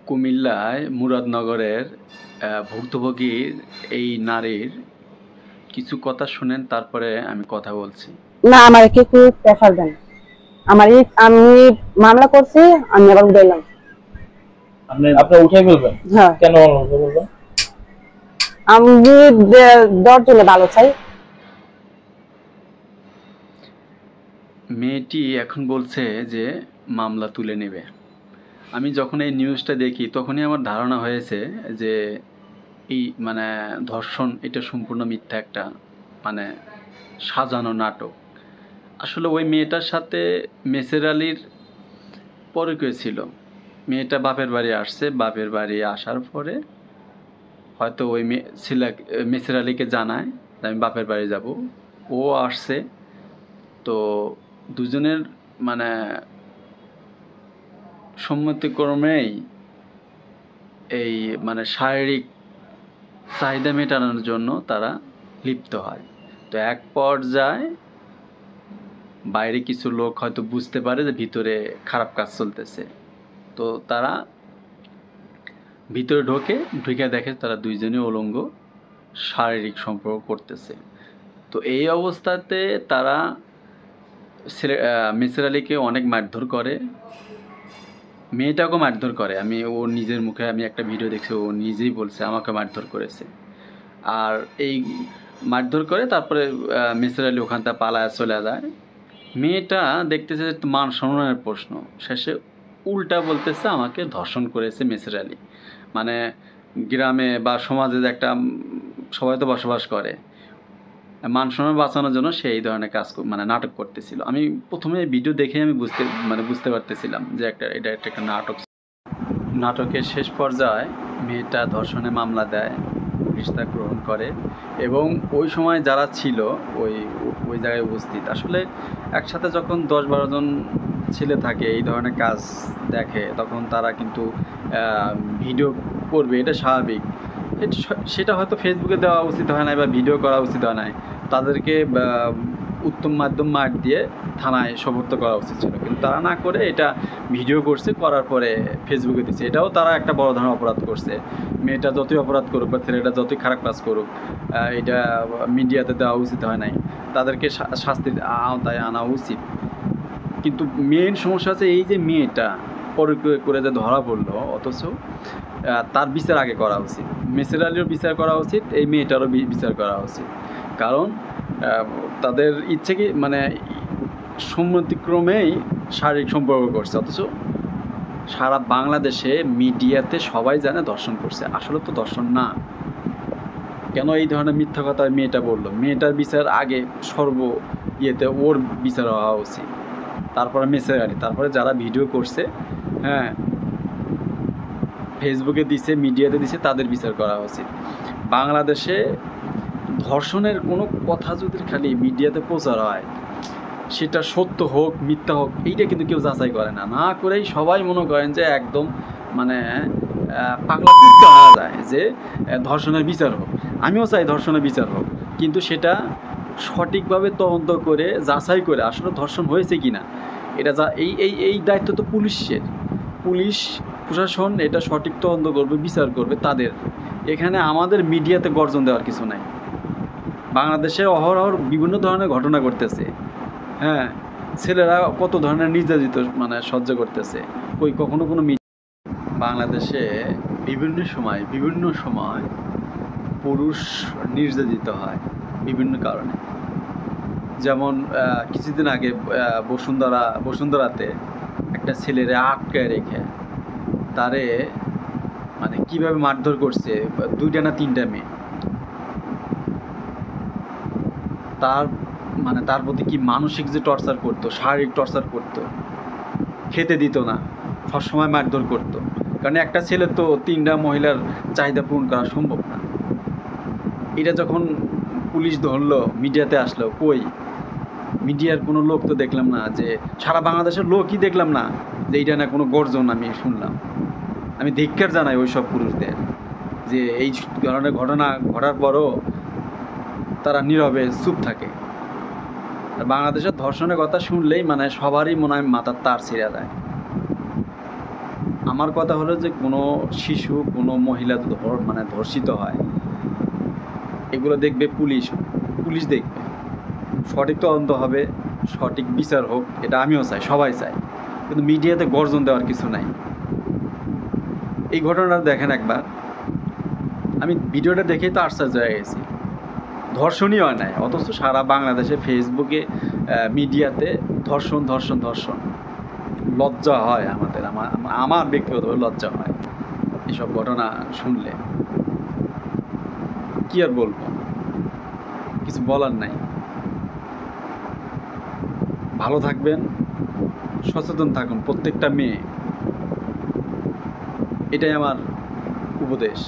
কুমিল্লায় মুরাদনগরের ভুক্তভোগী এই নারীর কিছু কথা শুনেন, তারপরে আমি কথা বলছি। না, আমার একটু প্রেফার দেন। আমি মামলা করছি, আমি আবার উঠাইলাম। আপনি উঠাই বলবেন? হ্যাঁ। কেন উঠাই বলবেন? আমি 10 জনে ভালো চাই। মেয়েটি এখন বলছে যে মামলা তুলে নেবে। আমি যখন এই নিউজটা দেখি তখনই আমার ধারণা হয়েছে যে এই ধর্ষণ এটা সম্পূর্ণ মিথ্যা একটা সাজানো নাটক। আসলে ওই মেয়েটার সাথে মেসের আলীর পরিচয় ছিল। মেয়েটা বাপের বাড়ি আসছে, বাপের বাড়ি আসার পরে হয়তো ওই মেসের আলীকে জানায় আমি বাপের বাড়ি যাব। ও আসছে, তো দুজনের সম্মতিক্রমেই এই শারীরিক চাহিদা মেটানোর জন্য তারা লিপ্ত হয়। তো এক পর্যায়ে বাইরে কিছু লোক হয়তো বুঝতে পারে যে ভিতরে খারাপ কাজ চলতেছে, তো তারা ভিতরে ঢুকে দেখে তারা দুইজনই উলঙ্গ শারীরিক সম্পর্ক করতেছে। তো এই অবস্থাতে তারা মেসের আলীকে অনেক মারধর করে, মেয়েটাকেও মারধর করে। ও নিজের মুখে আমি একটা ভিডিও দেখছি, ও নিজেই বলছে আমাকে মারধর করেছে। আর এই মারধর করে তারপরে মেসের আলী ওখান থেকে পালায় চলে যায়। মেয়েটা দেখতেছে মান সম্মানের প্রশ্ন, শেষে উল্টা বলতেছে আমাকে ধর্ষণ করেছে মেসের আলী। গ্রামে বা সমাজে একটা সবাই তো বসবাস করে, মান সম্মান বাঁচানোর জন্য সে এই ধরনের কাজ নাটক করতেছিল। আমি প্রথমে ভিডিও দেখে আমি বুঝতে পারতেছিলাম যে এটা একটা নাটক। নাটকের শেষ পর্যায়ে মেয়েটা ধর্ষণের মামলা দেয়, রিশতা গ্রহণ করে, এবং ওই সময় যারা ছিল ওই জায়গায় উপস্থিত, আসলে একসাথে যখন 10-12 জন ছেলে থাকে এই ধরনের কাজ দেখে, তখন তারা কিন্তু ভিডিও করবে, এটা স্বাভাবিক। সেটা হয়তো ফেসবুকে দেওয়া উচিত হয় না বা ভিডিও করা উচিত হয় না, তাদেরকে উত্তম মাধ্যম মার দিয়ে থানায় সোপর্দ করা উচিত ছিল, কিন্তু তারা না করে এটা ভিডিও করছে, করার পরে ফেসবুকে দিচ্ছে। এটাও তারা একটা বড় ধরনের অপরাধ করছে। মেয়েটা যতই অপরাধ করুক বা ছেলেটা যতই খারাপ কাজ করুক, এটা মিডিয়াতে দেওয়া উচিত হয় নাই, তাদেরকে শাস্তির আওতায় আনা উচিত। কিন্তু মেন সমস্যা আছে এই যে মেয়েটা পরিচয় করে যে ধরা পড়লো, অথচ তার বিচার আগে করা উচিত। মেসের আলীরও বিচার করা উচিত, এই মেয়েটারও বিচার করা উচিত। কারণ তাদের ইচ্ছে কি সম্মতিক্রমেই শারীরিক সম্পর্ক করছে, অথচ সারা বাংলাদেশে মিডিয়াতে সবাই জানে ধর্ষণ করছে। আসলে তো ধর্ষণ না। কেন এই ধরনের মিথ্যা কথা মেয়েটা বললো? মেয়েটার বিচার আগে ওর বিচার হওয়া উচিত, তারপরে মেসের আলী, তারপরে যারা ভিডিও করছে, হ্যাঁ, ফেসবুকে দিছে, মিডিয়াতে দিছে, তাদের বিচার করা উচিত। বাংলাদেশে ধর্ষণের কোনো কথা যদি খালি মিডিয়াতে প্রচার হয়, সেটা সত্য হোক মিথ্যা হোক, এইটা কিন্তু কেউ যাচাই করে না। না করেই সবাই মনে করেন যে একদম পাগলা কুত্তা হওয়া যায় যে ধর্ষণের বিচার হোক। আমিও চাই ধর্ষণের বিচার হোক, কিন্তু সেটা সঠিকভাবে তদন্ত করে যাচাই করে আসলে ধর্ষণ হয়েছে কি না, এটা এই দায়িত্ব তো পুলিশের। পুলিশ প্রশাসন এটা সঠিক তদন্ত করবে, বিচার করবে তাদের। এখানে আমাদের মিডিয়াতে গর্জন দেওয়ার কিছু নাই। বাংলাদেশে অহরহ বিভিন্ন ধরনের ঘটনা ঘটতেছে, হ্যাঁ, ছেলেরা কত ধরনের নির্যাতিত সহ্য করতেছে। কখনো কোনো বাংলাদেশে বিভিন্ন সময় পুরুষ নির্যাতিত হয় বিভিন্ন কারণে। যেমন কিছুদিন আগে বসুন্ধরাতে একটা ছেলেরে আটকায় রেখে তারে কিভাবে মারধর করছে 2টা না 3টা মেয়ে। তার প্রতি কি মানসিক যে টর্চার করতো, শারীরিক টর্চার করতো, খেতে দিত না, সবসময় মারধর করতো। কারণ একটা ছেলে তো 3টা মহিলার চাহিদা পূরণ করা সম্ভব না। এটা যখন পুলিশ ধরলো, মিডিয়াতে আসলো, কই মিডিয়ার কোনো লোক তো দেখলাম না, যে সারা বাংলাদেশের লোকই দেখলাম না যে এইটা না কোনো গর্জন আমি শুনলাম। আমি ধিক্কার জানাই ওই সব পুরুষদের যে এই ধরনের ঘটনা ঘটার পরও তারা নীরবে চুপ থাকে। আর বাংলাদেশের ধর্ষণের কথা শুনলেই সবারই মনে হয় মাথার তার ছিঁড়ে যায়। আমার কথা হলো যে কোনো শিশু কোনো মহিলা মানে ধর্ষিত হয়, এগুলো দেখবে পুলিশ, পুলিশ দেখবে, সঠিক তদন্ত হবে, সঠিক বিচার হোক, এটা আমিও চাই, সবাই চাই, কিন্তু মিডিয়াতে গর্জন দেওয়ার কিছু নাই। এই ঘটনাটা দেখেন একবার, আমি ভিডিওটা দেখেই তো আশ্চর্য হয়ে গেছি। ধর্ষণই হয় নাই, অথচ সারা বাংলাদেশে ফেসবুকে মিডিয়াতে ধর্ষণ ধর্ষণ ধর্ষণ। লজ্জা হয় আমাদের, আমার ব্যক্তিগতভাবে লজ্জা হয় এসব ঘটনা শুনলে। কি আর বলবো, কিছু বলার নাই। ভালো থাকবেন, সচেতন থাকুন প্রত্যেকটা মেয়ে, এটাই আমার উপদেশ।